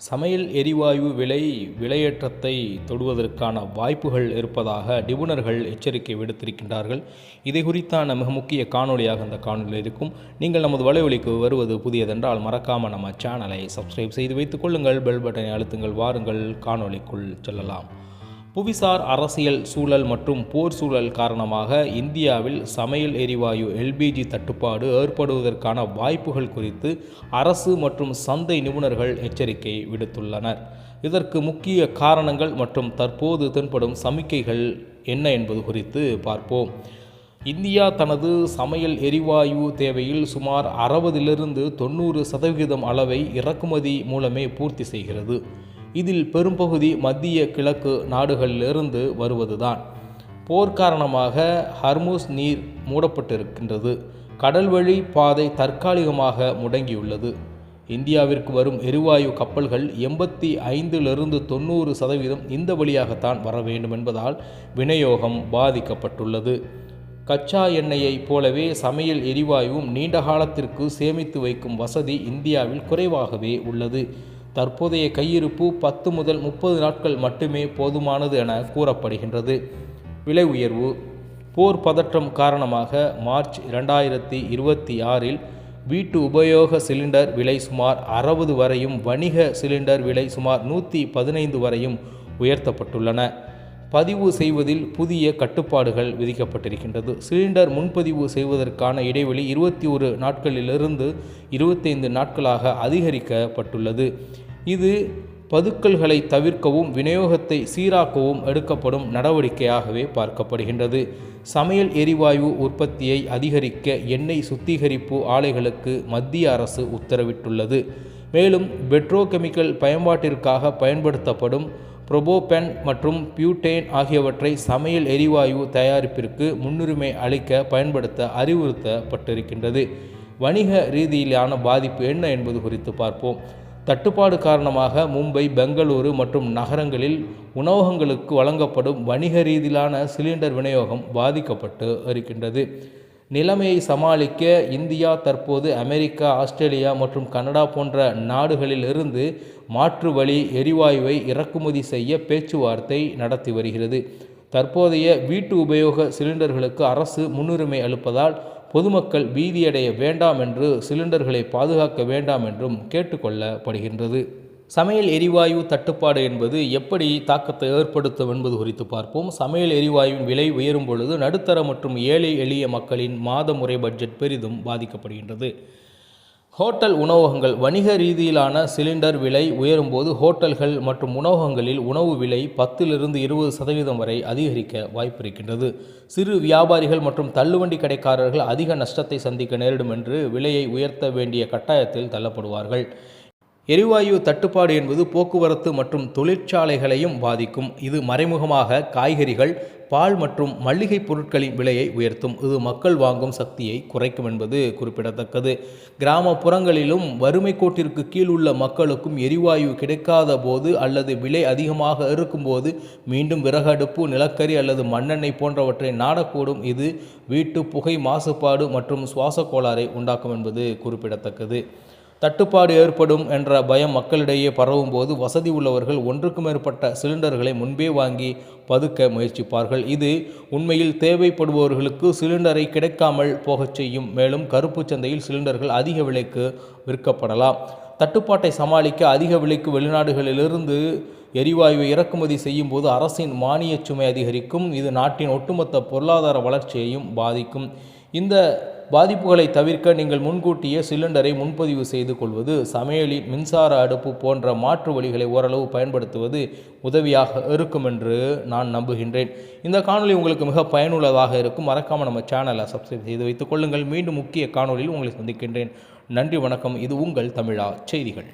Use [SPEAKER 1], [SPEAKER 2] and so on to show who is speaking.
[SPEAKER 1] சமையல் எரிவாயு விலையேற்றத்தை தொடுவதற்கான வாய்ப்புகள் இருப்பதாக நிபுணர்கள் எச்சரிக்கை விடுத்திருக்கின்றார்கள். இதை குறித்தான மிக முக்கிய காணொலியாக இந்த காணொலியில் இருக்கும். நீங்கள் நமது வலைவலிக்கு வருவது புதியதென்றால் மறக்காமல் நம்ம சேனலை சப்ஸ்கிரைப் செய்து வைத்துக் கொள்ளுங்கள். பெல் பட்டனை அழுத்துங்கள். வாருங்கள் காணொலிக்குள் செல்லலாம். புவிசார் அரசியல் சூழல் மற்றும் போர் சூழல் காரணமாக இந்தியாவில் சமையல் எரிவாயு எல்பிஜி தட்டுப்பாடு ஏற்படுவதற்கான வாய்ப்புகள் குறித்து அரசு மற்றும் சந்தை நிபுணர்கள் எச்சரிக்கை விடுத்துள்ளனர். இதற்கு முக்கிய காரணங்கள் மற்றும் தற்போது தென்படும் சமிக்கைகள் என்ன என்பது குறித்து பார்ப்போம். இந்தியா தனது சமையல் எரிவாயு தேவையில் சுமார் 60-90% அளவை இறக்குமதி மூலமே பூர்த்தி செய்கிறது. இதில் பெரும்பகுதி மத்திய கிழக்கு நாடுகளிலிருந்து வருவதுதான். போர் காரணமாக ஹர்முஸ் நீர் மூடப்பட்டிருக்கின்றது. கடல்வழி பாதை தற்காலிகமாக முடங்கியுள்ளது. இந்தியாவிற்கு வரும் எரிவாயு கப்பல்கள் 85-90% இந்த வழியாகத்தான் வர வேண்டும் என்பதால் விநியோகம் பாதிக்கப்பட்டுள்ளது. கச்சா எண்ணெயைப் போலவே சமையல் எரிவாயுவும் நீண்ட காலத்திற்கு சேமித்து வைக்கும் வசதி இந்தியாவில் குறைவாகவே உள்ளது. தற்போதைய கையிருப்பு 10 முதல் 30 நாட்கள் மட்டுமே போதுமானது என கூறப்படுகின்றது. விலை உயர்வு. போர் பதற்றம் காரணமாக மார்ச் 2026இல் வீட்டு உபயோக சிலிண்டர் விலை சுமார் 60 வரையும் வணிக சிலிண்டர் விலை சுமார் 115 வரையும் உயர்த்தப்பட்டுள்ளன. பதிவு செய்வதில் புதிய கட்டுப்பாடுகள் விதிக்கப்பட்டிருக்கின்றது. சிலிண்டர் முன்பதிவு செய்வதற்கான இடைவெளி 21 நாட்களிலிருந்து 25 நாட்களாக அதிகரிக்கப்பட்டுள்ளது. இது பதுக்கல்களை தவிர்க்கவும் விநியோகத்தை சீராக்கவும் எடுக்கப்படும் நடவடிக்கையாகவே பார்க்கப்படுகின்றது. சமையல் எரிவாயு உற்பத்தியை அதிகரிக்க எண்ணெய் சுத்திகரிப்பு ஆலைகளுக்கு மத்திய அரசு உத்தரவிட்டுள்ளது. மேலும் பெட்ரோகெமிக்கல் பயன்பாட்டிற்காக பயன்படுத்தப்படும் புரோபேன் மற்றும் பியூட்டேன் ஆகியவற்றை சமையல் எரிவாயு தயாரிப்பிற்கு முன்னுரிமை அளிக்க பயன்படுத்த அறிவுறுத்தப்பட்டிருக்கின்றது. வணிக ரீதியிலான பாதிப்பு என்ன என்பது குறித்து பார்ப்போம். தட்டுப்பாடு காரணமாக மும்பை, பெங்களூரு மற்றும் நகரங்களில் உணவகங்களுக்கு வழங்கப்படும் வணிக ரீதியிலான சிலிண்டர் விநியோகம் பாதிக்கப்பட்டு இருக்கின்றது. நிலைமையை சமாளிக்க இந்தியா தற்போது அமெரிக்கா, ஆஸ்திரேலியா மற்றும் கனடா போன்ற நாடுகளில் இருந்து மாற்று வழி எரிவாயுவை இறக்குமதி செய்ய பேச்சுவார்த்தை நடத்தி வருகிறது. தற்போதைய வீட்டு உபயோக சிலிண்டர்களுக்கு அரசு முன்னுரிமை அளிப்பதால் பொதுமக்கள் பீதியடைய வேண்டாம் என்று சிலிண்டர்களை பாதுகாக்க வேண்டாம் என்றும் கேட்டுக்கொள்ளப்படுகின்றது. சமையல் எரிவாயு தட்டுப்பாடு என்பது எப்படி தாக்கத்தை ஏற்படுத்தும் என்பது குறித்து பார்ப்போம். சமையல் எரிவாயுவின் விலை உயரும் பொழுது நடுத்தர மற்றும் ஏழை எளிய மக்களின் மாத முறை பட்ஜெட் பெரிதும் பாதிக்கப்படுகின்றது. ஹோட்டல் உணவகங்கள். வணிக ரீதியிலான சிலிண்டர் விலை உயரும்போது ஹோட்டல்கள் மற்றும் உணவகங்களில் உணவு விலை 10-20% வரை அதிகரிக்க வாய்ப்பிருக்கின்றது. சிறு வியாபாரிகள் மற்றும் தள்ளுவண்டி கடைக்காரர்கள் அதிக நஷ்டத்தை சந்திக்க நேரிடும் என்று விலையை உயர்த்த வேண்டிய கட்டாயத்தில் தள்ளப்படுவார்கள். எரிவாயு தட்டுப்பாடு என்பது போக்குவரத்து மற்றும் தொழிற்சாலைகளையும் பாதிக்கும். இது மறைமுகமாக காய்கறிகள், பால் மற்றும் மளிகை பொருட்களின் விலையை உயர்த்தும். இது மக்கள் வாங்கும் சக்தியை குறைக்கும் என்பது குறிப்பிடத்தக்கது. கிராமப்புறங்களிலும் வறுமை கோட்டிற்கு கீழ் உள்ள மக்களுக்கும் எரிவாயு கிடைக்காத போது அல்லது விலை அதிகமாக இருக்கும்போது மீண்டும் விறகடுப்பு, நிலக்கரி அல்லது மண்ணெண்ணெய் போன்றவற்றை நாடக்கூடும். இது வீட்டு புகை மாசுபாடு மற்றும் சுவாச கோளாறை உண்டாக்கும் என்பது குறிப்பிடத்தக்கது. தட்டுப்பாடு ஏற்படும் என்ற பயம் மக்களிடையே பரவும் போது வசதி உள்ளவர்கள் ஒன்றுக்கு மேற்பட்ட சிலிண்டர்களை முன்பே வாங்கி பதுக்க முயற்சிப்பார்கள். இது உண்மையில் தேவைப்படுபவர்களுக்கு சிலிண்டரை கிடைக்காமல் போகச் செய்யும். மேலும் கருப்பு சந்தையில் சிலிண்டர்கள் அதிக விலைக்கு விற்கப்படலாம். தட்டுப்பாட்டை சமாளிக்க அதிக விலைக்கு வெளிநாடுகளிலிருந்து எரிவாயுவை இறக்குமதி செய்யும் போது அரசின் மானிய சுமை அதிகரிக்கும். இது நாட்டின் ஒட்டுமொத்த பொருளாதார வளர்ச்சியையும் பாதிக்கும். இந்த பாதிப்புகளை தவிர்க்க நீங்கள் முன்கூட்டியே சிலிண்டரை முன்பதிவு செய்து கொள்வது, சமையலின் மின்சார அடுப்பு போன்ற மாற்று வழிகளை ஓரளவு பயன்படுத்துவது உதவியாக இருக்கும் என்று நான் நம்புகின்றேன். இந்த காணொலி உங்களுக்கு மிக பயனுள்ளதாக இருக்கும். மறக்காமல் நம்ம சேனலை சப்ஸ்கிரைப் செய்து வைத்துக் கொள்ளுங்கள். மீண்டும் முக்கிய காணொலியில் உங்களை சந்திக்கின்றேன். நன்றி, வணக்கம். இது உங்கள் தமிழா செய்திகள்.